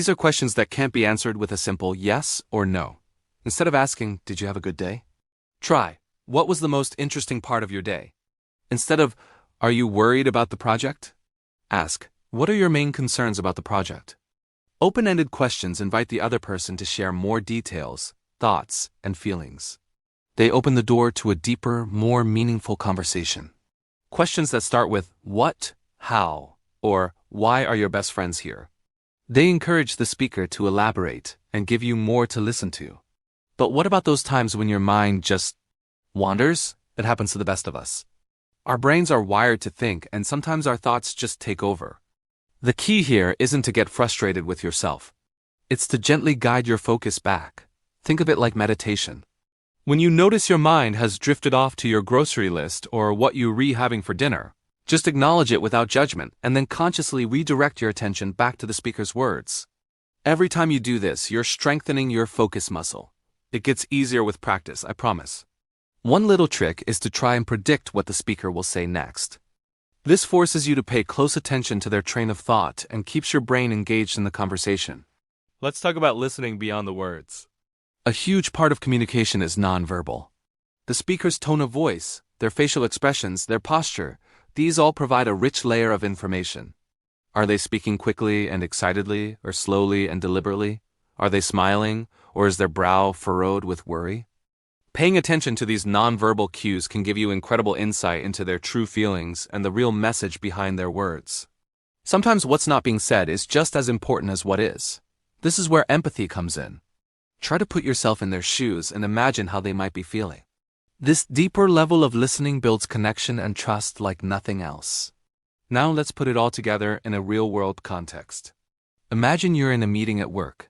These are questions that can't be answered with a simple yes or no. Instead of asking, "Did you have a good day?" Try, "What was the most interesting part of your day?" Instead of, "Are you worried about the project?" Ask, "What are your main concerns about the project?" Open-ended questions invite the other person to share more details, thoughts, and feelings. They open the door to a deeper, more meaningful conversation. Questions that start with "What?", "How?", or "Why are your best friends here?" They encourage the speaker to elaborate and give you more to listen to. But what about those times when your mind just wanders? It happens to the best of us. Our brains are wired to think, and sometimes our thoughts just take over. The key here isn't to get frustrated with yourself. It's to gently guide your focus back. Think of it like meditation. When you notice your mind has drifted off to your grocery list or what you're having for dinner, just acknowledge it without judgment and then consciously redirect your attention back to the speaker's words. Every time you do this, you're strengthening your focus muscle. It gets easier with practice, I promise. One little trick is to try and predict what the speaker will say next. This forces you to pay close attention to their train of thought and keeps your brain engaged in the conversation. Let's talk about listening beyond the words. A huge part of communication is nonverbal. The speaker's tone of voice, their facial expressions, their posture, these all provide a rich layer of information. Are they speaking quickly and excitedly, or slowly and deliberately? Are they smiling, or is their brow furrowed with worry? Paying attention to these nonverbal cues can give you incredible insight into their true feelings and the real message behind their words. Sometimes what's not being said is just as important as what is. This is where empathy comes in. Try to put yourself in their shoes and imagine how they might be feeling. This deeper level of listening builds connection and trust like nothing else. Now let's put it all together in a real-world context. Imagine you're in a meeting at work.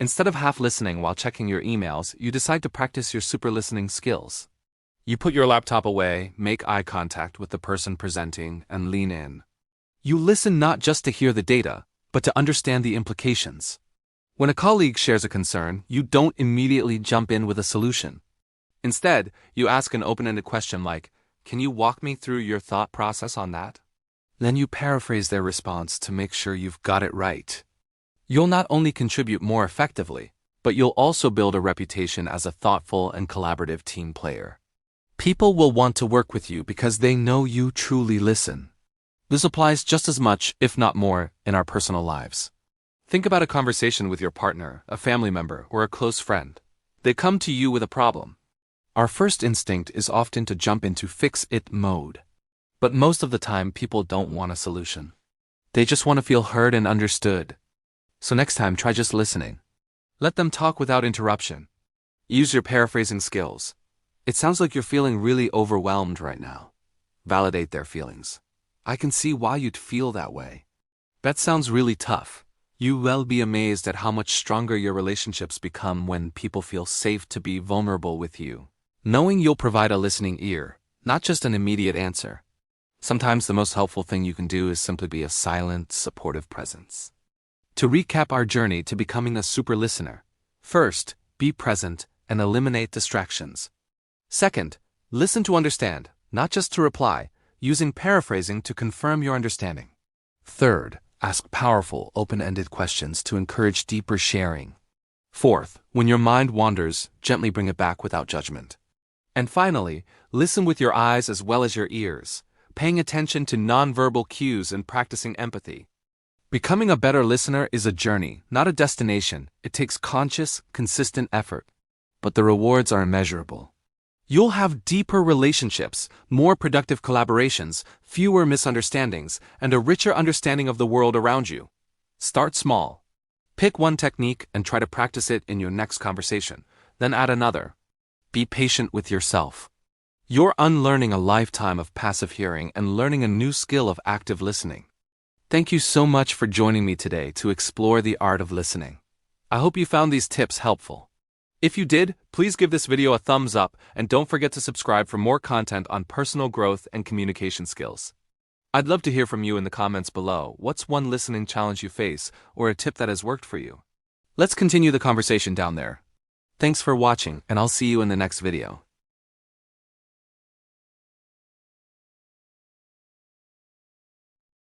Instead of half listening while checking your emails, you decide to practice your super listening skills. You put your laptop away, make eye contact with the person presenting, and lean in. You listen not just to hear the data, but to understand the implications. When a colleague shares a concern, you don't immediately jump in with a solution. Instead, you ask an open-ended question like, "Can you walk me through your thought process on that?" Then you paraphrase their response to make sure you've got it right. You'll not only contribute more effectively, but you'll also build a reputation as a thoughtful and collaborative team player. People will want to work with you because they know you truly listen. This applies just as much, if not more, in our personal lives. Think about a conversation with your partner, a family member, or a close friend. They come to you with a problem. Our first instinct is often to jump into fix-it mode. But most of the time, people don't want a solution. They just want to feel heard and understood. So next time, try just listening. Let them talk without interruption. Use your paraphrasing skills. "It sounds like you're feeling really overwhelmed right now." Validate their feelings. "I can see why you'd feel that way. That sounds really tough." You will be amazed at how much stronger your relationships become when people feel safe to be vulnerable with you. Knowing you'll provide a listening ear, not just an immediate answer. Sometimes the most helpful thing you can do is simply be a silent, supportive presence. To recap our journey to becoming a super listener: first, be present and eliminate distractions. Second, listen to understand, not just to reply, using paraphrasing to confirm your understanding. Third, ask powerful, open-ended questions to encourage deeper sharing. Fourth, when your mind wanders, gently bring it back without judgment. And finally, listen with your eyes as well as your ears, paying attention to nonverbal cues and practicing empathy. Becoming a better listener is a journey, not a destination. It takes conscious, consistent effort. But the rewards are immeasurable. You'll have deeper relationships, more productive collaborations, fewer misunderstandings, and a richer understanding of the world around you. Start small. Pick one technique and try to practice it in your next conversation. Then add another. Be patient with yourself. You're unlearning a lifetime of passive hearing and learning a new skill of active listening. Thank you so much for joining me today to explore the art of listening. I hope you found these tips helpful. If you did, please give this video a thumbs up and don't forget to subscribe for more content on personal growth and communication skills. I'd love to hear from you in the comments below. What's one listening challenge you face or a tip that has worked for you? Let's continue the conversation down there. Thanks for watching, and I'll see you in the next video.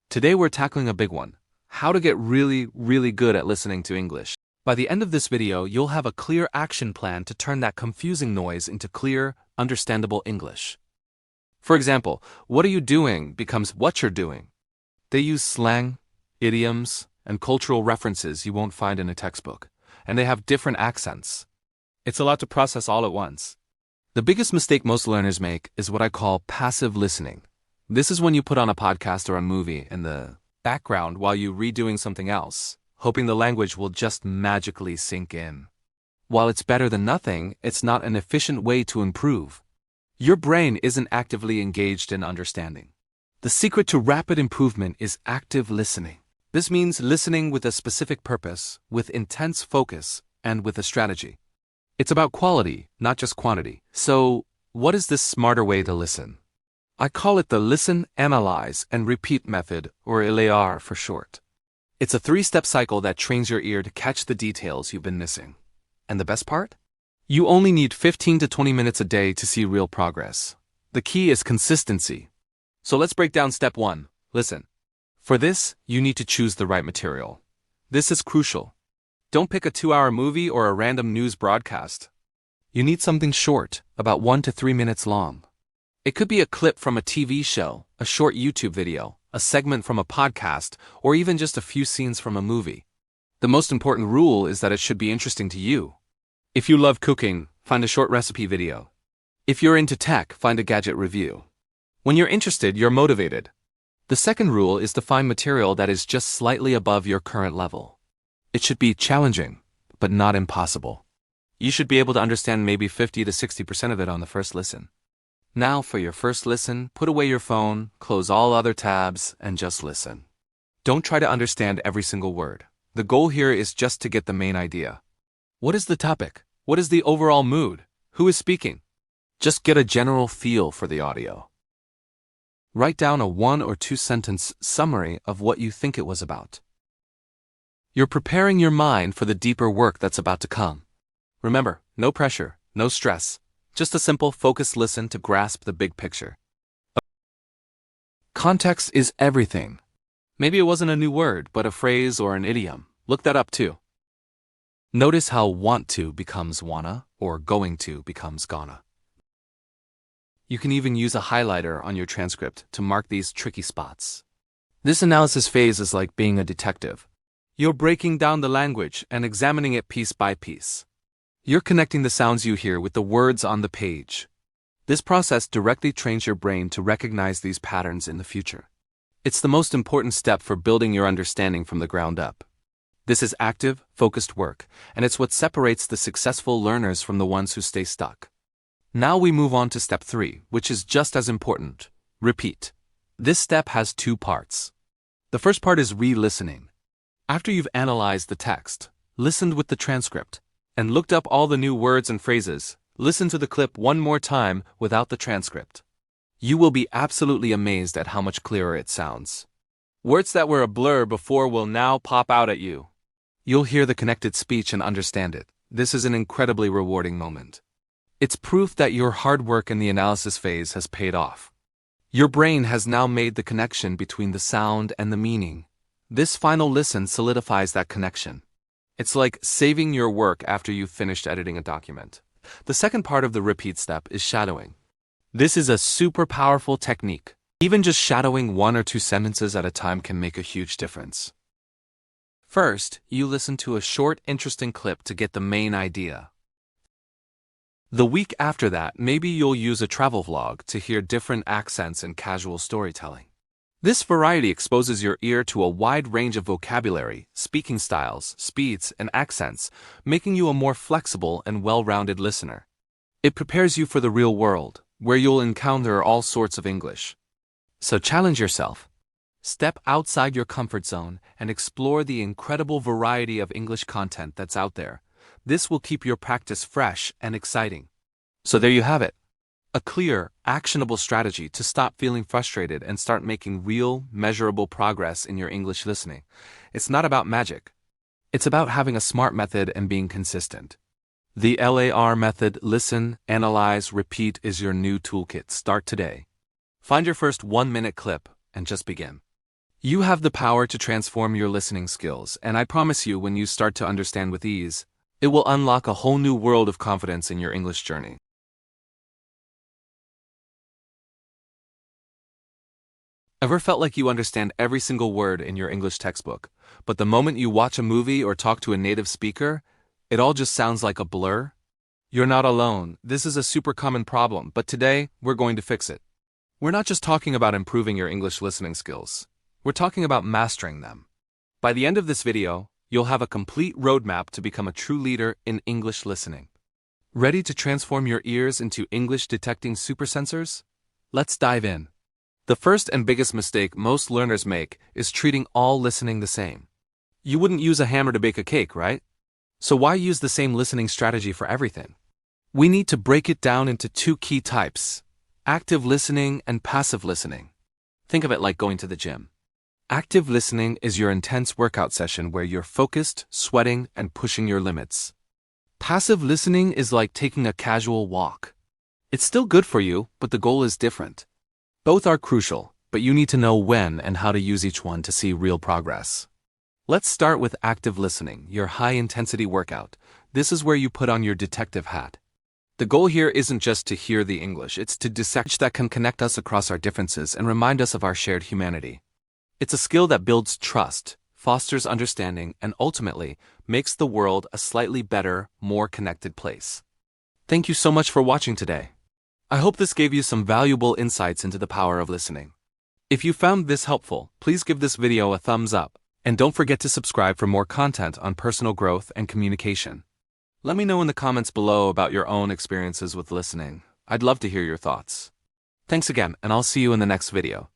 Today we're tackling a big one: how to get really, really good at listening to English. By the end of this video, you'll have a clear action plan to turn that confusing noise into clear, understandable English. For example, what are you doing becomes what you're doing. They use slang, idioms, and cultural references you won't find in a textbook, and they have different accents. It's a lot to process all at once. The biggest mistake most learners make is what I call passive listening. This is when you put on a podcast or a movie in the background while you're redoing something else, hoping the language will just magically sink in. While it's better than nothing, it's not an efficient way to improve. Your brain isn't actively engaged in understanding. The secret to rapid improvement is active listening. This means listening with a specific purpose, with intense focus, and with a strategy. It's about quality, not just quantity. So, what is this smarter way to listen? I call it the listen, analyze, and repeat method, or LAR for short. It's a 3-step cycle that trains your ear to catch the details you've been missing. And the best part? You only need 15 to 20 minutes a day to see real progress. The key is consistency. So let's break down step 1, listen. For this, you need to choose the right material. This is crucial. Don't pick a 2-hour movie or a random news broadcast. You need something short, about 1 to 3 minutes long. It could be a clip from a TV show, a short YouTube video, a segment from a podcast, or even just a few scenes from a movie. The most important rule is that it should be interesting to you. If you love cooking, find a short recipe video. If you're into tech, find a gadget review. When you're interested, you're motivated. The second rule is to find material that is just slightly above your current level. It should be challenging, but not impossible. You should be able to understand maybe 50 to 60% of it on the first listen. Now, for your first listen, put away your phone, close all other tabs, and just listen. Don't try to understand every single word. The goal here is just to get the main idea. What is the topic? What is the overall mood? Who is speaking? Just get a general feel for the audio. Write down a 1 or 2 sentence summary of what you think it was about. You're preparing your mind for the deeper work that's about to come. Remember, no pressure, no stress. Just a simple, focused listen to grasp the big picture. Context is everything. Maybe it wasn't a new word, but a phrase or an idiom. Look that up too. Notice how want to becomes wanna, or going to becomes gonna. You can even use a highlighter on your transcript to mark these tricky spots. This analysis phase is like being a detective. You're breaking down the language and examining it piece by piece. You're connecting the sounds you hear with the words on the page. This process directly trains your brain to recognize these patterns in the future. It's the most important step for building your understanding from the ground up. This is active, focused work, and it's what separates the successful learners from the ones who stay stuck. Now we move on to step 3, which is just as important. Repeat. This step has 2 parts. The first part is re-listening. After you've analyzed the text, listened with the transcript, and looked up all the new words and phrases, listen to the clip one more time without the transcript. You will be absolutely amazed at how much clearer it sounds. Words that were a blur before will now pop out at you. You'll hear the connected speech and understand it. This is an incredibly rewarding moment. It's proof that your hard work in the analysis phase has paid off. Your brain has now made the connection between the sound and the meaning. This final listen solidifies that connection. It's like saving your work after you've finished editing a document. The second part of the repeat step is shadowing. This is a super powerful technique. Even just shadowing 1 or 2 sentences at a time can make a huge difference. First, you listen to a short, interesting clip to get the main idea. The week after that, maybe you'll use a travel vlog to hear different accents and casual storytelling. This variety exposes your ear to a wide range of vocabulary, speaking styles, speeds, and accents, making you a more flexible and well-rounded listener. It prepares you for the real world, where you'll encounter all sorts of English. So challenge yourself. Step outside your comfort zone and explore the incredible variety of English content that's out there. This will keep your practice fresh and exciting. So there you have it. A clear, actionable strategy to stop feeling frustrated and start making real, measurable progress in your English listening. It's not about magic. It's about having a smart method and being consistent. The LAR method, listen, analyze, repeat, is your new toolkit. Start today. Find your first 1-minute clip and just begin. You have the power to transform your listening skills, and I promise you, when you start to understand with ease, it will unlock a whole new world of confidence in your English journey. Ever felt like you understand every single word in your English textbook, but the moment you watch a movie or talk to a native speaker, it all just sounds like a blur? You're not alone. This is a super common problem, but today, we're going to fix it. We're not just talking about improving your English listening skills. We're talking about mastering them. By the end of this video, you'll have a complete roadmap to become a true leader in English listening. Ready to transform your ears into English detecting supersensors? Let's dive in. The first and biggest mistake most learners make is treating all listening the same. You wouldn't use a hammer to bake a cake, right? So why use the same listening strategy for everything? We need to break it down into two key types: active listening and passive listening. Think of it like going to the gym. Active listening is your intense workout session where you're focused, sweating, and pushing your limits. Passive listening is like taking a casual walk. It's still good for you, but the goal is different. Both are crucial, but you need to know when and how to use each one to see real progress. Let's start with active listening, your high-intensity workout. This is where you put on your detective hat. The goal here isn't just to hear the English, it's to dissect that can connect us across our differences and remind us of our shared humanity. It's a skill that builds trust, fosters understanding, and ultimately makes the world a slightly better, more connected place. Thank you so much for watching today. I hope this gave you some valuable insights into the power of listening. If you found this helpful, please give this video a thumbs up, and don't forget to subscribe for more content on personal growth and communication. Let me know in the comments below about your own experiences with listening. I'd love to hear your thoughts. Thanks again, and I'll see you in the next video.